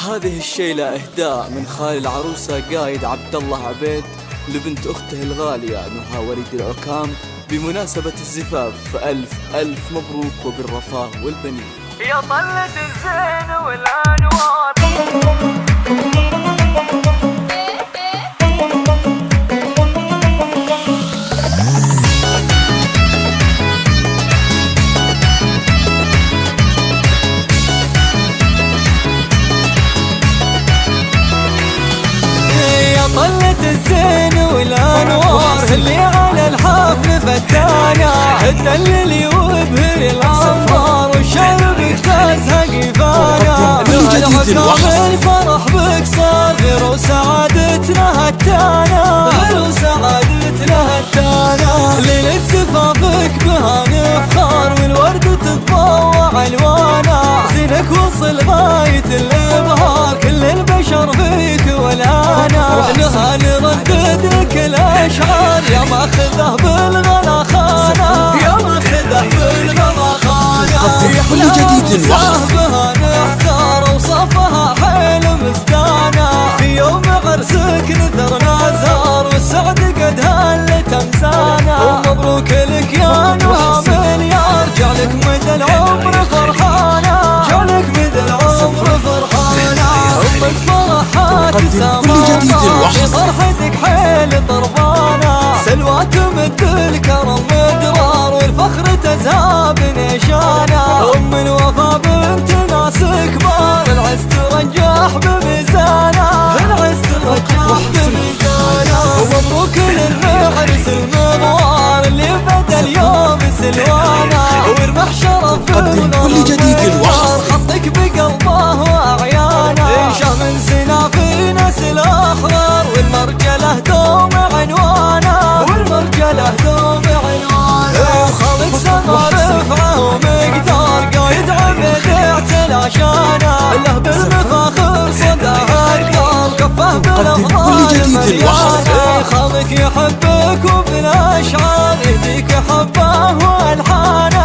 هذه الشيلة إهداء من خال العروسة قايد عبد الله عبيد لبنت أخته الغالية نهى وليد العكام بمناسبة الزفاف، فألف ألف مبروك وبالرفاه والبنين. يا طلة الزين والأنوار طلة الزين والأنوار اللي على الحفل فتانة الدليل وبهر الأنوار والشرب اجتازها قفانا. العكام الفرح بك صار غير وسعادتنا هتانا، غير وسعادتنا هتانا. ليلة زفافك بها نفخار والورد تتضوع ألوانا، زينك وصل غاية الإبهار كل البشر فيك والهانا. نهى نرددك الأشعار يا ماخذه بالغلا خانة، يا ماخذه بالغلا خانة. كل جديد بها نحتار وصفها حيل مستانة، في يوم عرسك نثرنا زهر والسعد قد هلت أمسانا. ومبروك لك يا نهى مليار، جعلك مدى العمر فرحانة، جعلك مدى العمر فرحانة. أمك فرحات سماها بفرحتك حيل طربانة، سلوى تمد الكرم مدرار والفخر تزهاب نشانة. أم الوفا بنت ناس كبار العز ترجح بميزانة، العز ترجح بميزانة. ومبروك للمعرس المغوار اللي بدا اليوم سلوانا، ويربح شرف كل جديد الوصف خطك بقلبه وأعيانه. إنشا من سنا في ناس الأحرار والمرجله دوم عنوانه، والمرجله دوم عنوانه. وخالق سما رفعه ومقدار قايد عبد اعتلى شانه، له بالمفاخر صداها الدار كفه بالأفضال مليانه. خالق يحبك وبالأشعار يهديك حبه والحانه.